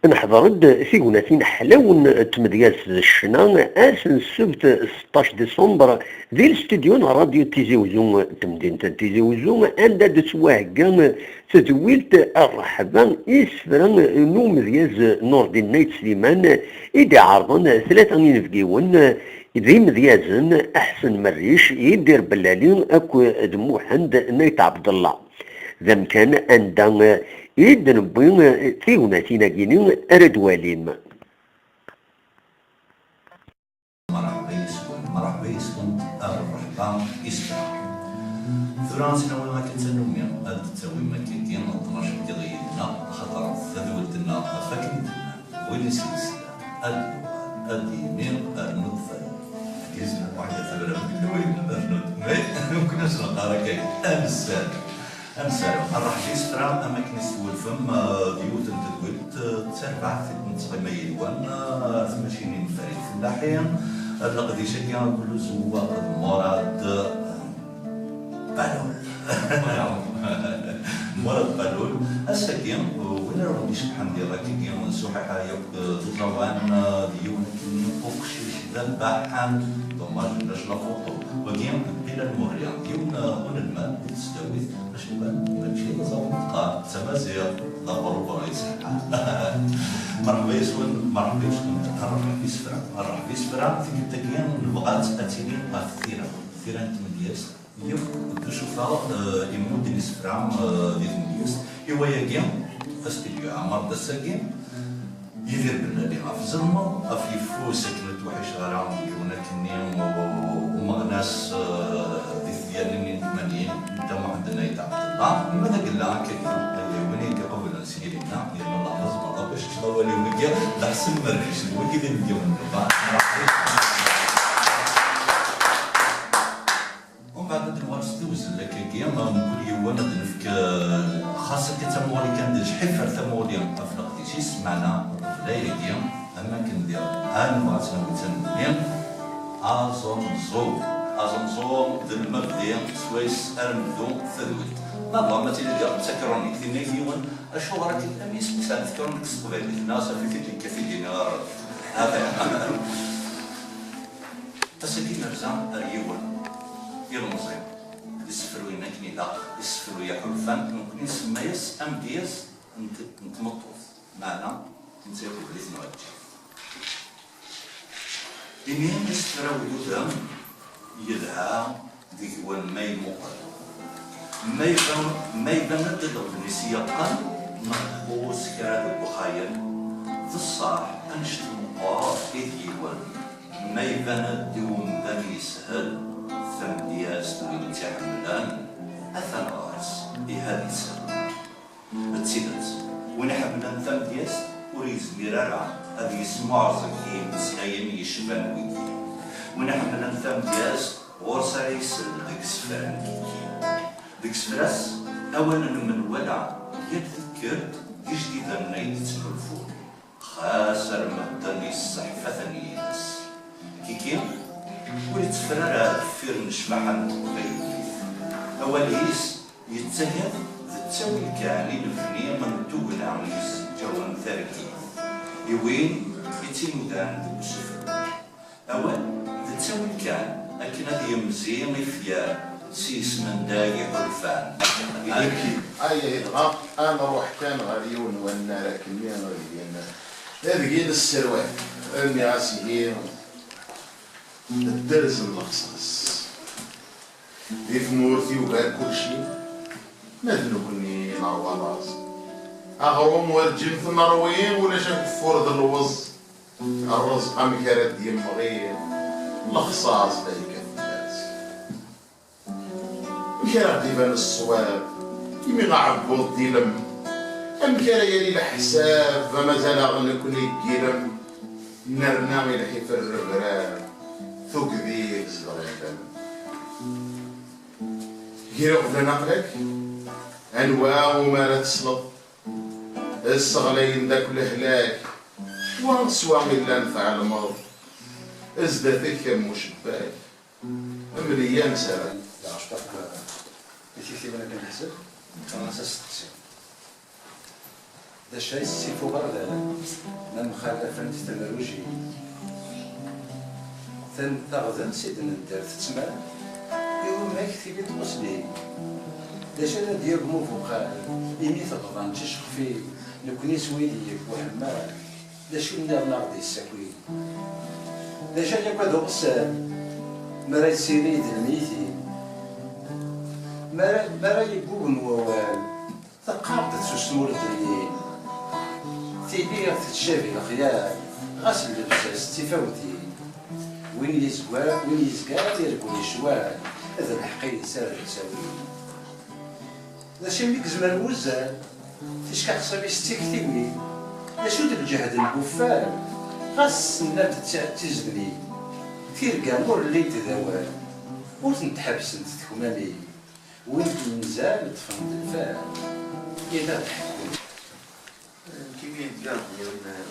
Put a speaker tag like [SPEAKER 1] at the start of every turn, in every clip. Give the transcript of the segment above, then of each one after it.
[SPEAKER 1] نحضرد ثيغوناتين حلاون تمدياز الشنا اسن السبت 16 ديسمبر ذي الاستديو راديو تيزي وزون تمدينة تيزي وزون عند تسواهقان تدويلت الرحبة يسفران نو مدياز نور الدين نايت سليمان إيدي عرضان 3 ينفقيون ذي مديازن أحسن مريش يدير بلالين أكو دموحند نايت عبد الله ذم كان عند يدن بين ثيغوناتينا كينين أردوالين.
[SPEAKER 2] مرحبا يسكن الرحبة يسكن فرانسنا ولا كنتنومي هاد التويمة كيدين 12 ديالنا خاطر ثدولتنا فاكنتنا وين سلسلة اليمين النطفة كيزنا واحدة ثبرة وين النطفة ما يمكنش نقرا كاين أمثال الرحبة يسفرا أماكن يستولفم ديوت تدولت تربع في المنطقة ميلوان ثماشينين فريد فلاحين القديشة كان كل زواق مراد بالول مراد بالول السكين وين راهو يشبحن ديال راكي صحيحة تطلعوان ديون كني أوكشيش ذبحان دوماج لاش لا فوطو وكين بلا المهرية ديون هون الماء تستوي باش ماشي نظام تقع تمازيغ دابا رئيس مرحبا يسون مرحبا يسون مرحبا يسفرا مرحبا يسفرا تكين البغات اتيني الثيران تمدياس يوم تشوفها يمود يسفرا ديال تمدياس ايوا ياكي استديو عمر دساكي يدير بالنادي في الزلمه في فوس سكنت وحش غرام ديونا كني ومغناس ديال 80 انت ما عندنا يتعب الله لماذا قلنا كاين قبل سيرنا يلا الله لازم الله باش تشتغل الوجه لحسن مريش الوجه ديال اليوم ومن بعد الوارس دوز لك كيما نقول يوا ندنفك خاصة كتموري كان حفر ثموري افلق شي سمعنا لا يجيم اماكن ديال انا بغاتنا وتنمين ازنزور ديال المبدئ سويس ارمدو ثدويت والله ما تلقى تكرونيك ثاني يوم الشهرة الاميس مثلا تكرونيك الصغير الناس في كثير دينار هذا تسكين رزان اليوم يرمزين يسفروا يمكن لا يسفروا يحلفان ممكن يسمى يس ام ديس نتمطوف معنا نسيرو بليث نوجه إنهم يسفروا يدهم يدها ديوان ماي مقر ما يبان تدغ بنسيقا مخبوص كراد البخايل في الصاح أنشت مقار إديوان ما يبان دوم بني سهل ثم دياس تريد تحملان أثن غارس إهالي سهل بتسيدت وين حبنا ثم دياس وريز ميرارا هذه يسمع زكين مسلايين يشبان ويدي وين حبنا ثم دياس ورسا يسل ديك سفراس أولا من ولع يتذكرت جديدا نايت تنرفون خاسر مهدني الصحفة ثانيس كيكي وليت فرارا فرنش محن غيريف أول هيس يتجد التاوي الكعني الفنية من دون عميس جوان ثاركي يوين يتيمودان بسفر أول التاوي الكان لكن هذه مزيان فيها سيس من داي حرفان
[SPEAKER 3] أي يدغى أنا روح كان غريون وانا لكن مين غريون هذه السروال المعاسيين الدرز المخصص في مورتي وغير كل شيء نذنو كني نروى راس أغروم ورجل في النرويين ولا شاف فرد الوز الرزق مكارد ديال مغير الخصاص ذلك مكارد ديال الصواب يمي غعبوط ديلم أمكارا يلي الحساب فمازال غنى كل يجيلم نرنا إلى حيف الربراب ثوك ذي الزغيبان كيرا قبل نقلك أنواع وما لا تسلط الصغلين داك الهلاك ونسوى إلا نفع المرض ازدادت كمشباك أمريان سلام
[SPEAKER 4] لا أشتاق بثيثي ولا كنحسب كان أساس التقسيم ذا شاي السيفو غردا من مخالفة تمروجي تغزن سيدنا الدار تسمع يوم هيك تيجي توصلي ذا شاي ديال موفوقا إيمي تغضان تشخ في نكوني سويدي وحما ذا شو ندير ناغدي الساكوي ذا شاي يقعد غسان مرا سيريد الميتين مرا يقول نوال تقابضت سوسمور الدنيا تيلي تتشافي الخيال غسل اللبساس تفاوتي وين يزقار يرقل يشوال هذا الحقيقي سار تساوي ذا شي مليك زمان وزال تشكى حسابي ستيكتيوي ذا شو داك الجهد البوفال غاس النار تزبني تيرقى مور اللي تداوال وتنتحبس انت تكمالي وين نزال تفند الفال إذا تحكم
[SPEAKER 5] كيف يتقال يوم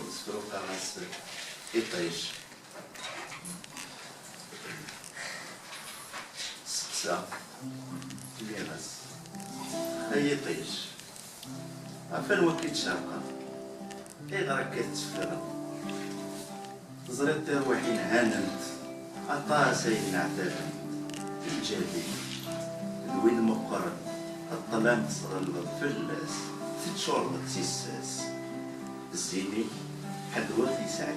[SPEAKER 5] السلوك تاع الناس يطيش سبسة اللي ناس هي يطيش عفوا الوقت شاقة إذا راك كتسفر زريت روحي هانمت عطاسي نعتلم الجدي الوين مقرن الظلام تصغلب فلاس تتشرب تيساس الزيني حد وقت يسعي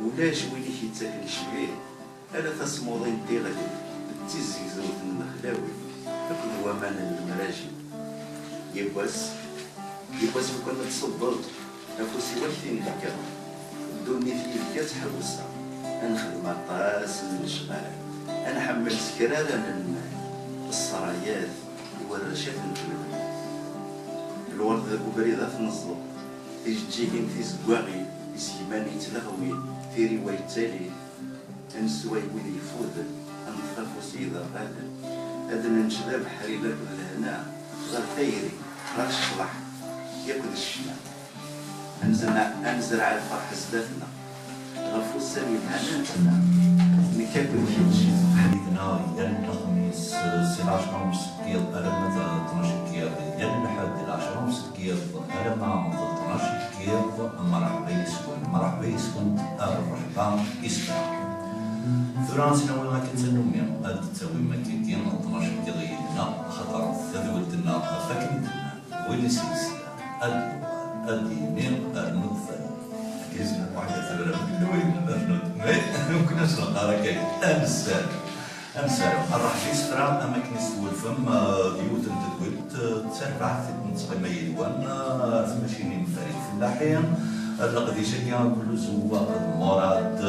[SPEAKER 5] ولاش وين يتاكل شبيه الا تصمودين ديالك تيزي زوت النخلاوي فكل هو مان المراجل يبواس وكنا تصدر نفوسي وحدين الكا دوني في الكا تحوسها نخدم عطاس الشغال انا حملت كرارة من السرايات والرشات الفلوس الورد وبريدة في النصب تجيكين في زواغي يسيماني تلغوي في رواية تالي انسواي وين يفوض انفخو سيدة غادا ادنا نشدا بحري لك الهنا غير ثيري غير الشطح ياكل الشنا انزرع الفرح زداتنا غفو السامي الهنا نكاكل كيمشي
[SPEAKER 2] حديثنا ديال الخميس سي 10 ونص كيل ألم 12 كيل ديال الحد 10 ونص كيل ألم 12 كيل مرحبا يسكن الرحبان يسكن فرانسنا وين ما كنتنومي هاد التاوي ما كاين 12 كيل غيدنا خاطر ثدولتنا فاكريننا وين سيس الدينين النوفل كيزن واحد ثبرة من وين النوت ما كناش نلقى كاين أمثال الرحبيس فرام أماكن الفم ديوت تدويت تسرع في منطقة ميلوان ماشيين فريق فلاحين القديشة كان كل زواق مراد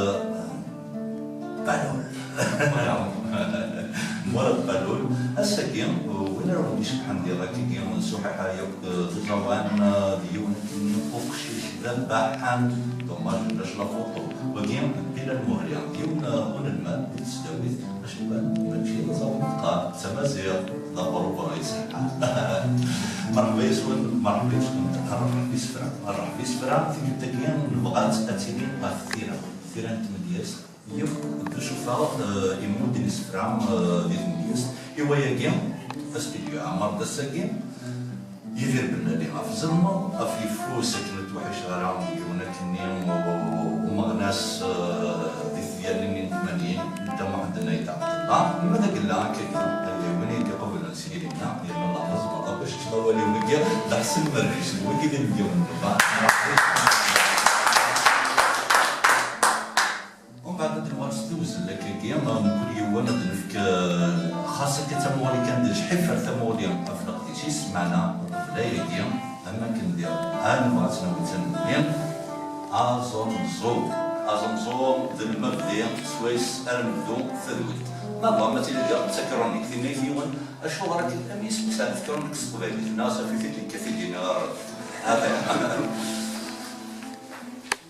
[SPEAKER 2] بالول السكين وين راهو يشبحن ديال كيكين صحيحة يوك تجوان ديون نقوقشي ذبحان دوماج باش لافوطو وكين بلا المهرية ديون هون الماء تستوي باش ماشي نزوق تمازيغ دابور برايس مرحبا يسون مرحبا يسفرا في تكين بغات اتيني غافتيرا ثيران تمدياس يوك تشوفها يمود نسفرام ديال تمدياس إوا ياكين استديو عمر دساكين يدير بالنادي في الزلمة في فوسك نتوحش غرام ديونا كنيم ومغناس ديال 80 انت واحد نايت عبد الله لماذا قلنا كيقولوني قبل نسيرنا يلا الله مزبط باش تشبوا لي وكيا لحسن مريش وكيد اليوم ومن بعد المارس دوز لك كيا كل يوم ندفك خاصة كتمولي كندير حفر ثمولي افلق شي سمعنا لا يديم اماكن ديال انا بغاتنا نتنمين ازمزوم ذل المبدئ سويس ارمدو ثلوت ما تلقى تكرونيك في ميليون اشو راك الاميس مثلا تكرونيك الصبايل الناس في كثير هذا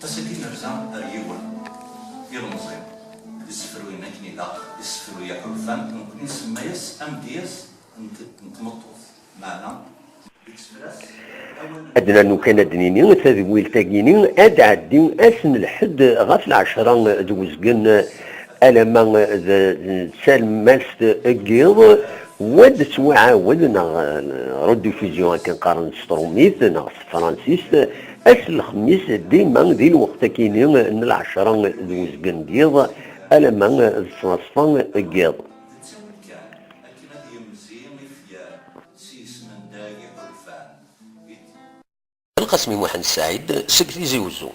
[SPEAKER 2] تسكين رزان ايوه يلا مصير يسفروا ينكني لا يسفروا يا حرفان ممكن نسمى يس ام ديس نتمطوف معنا
[SPEAKER 1] أدنى نو كان دنيني تذويل تاكيني أد عدي أسن الحد غاف العشرة دوزقن ألما سالماس أجيض واد سوا عاود ردو فيزيون كنقارن ستروميت فرانسيس اس الخميس ديما ذي الوقت كاينين ان العشرة ذو زقن ديض ألما الصنصفان قيض. القسمي محمد سعيد سكتي زيوزو.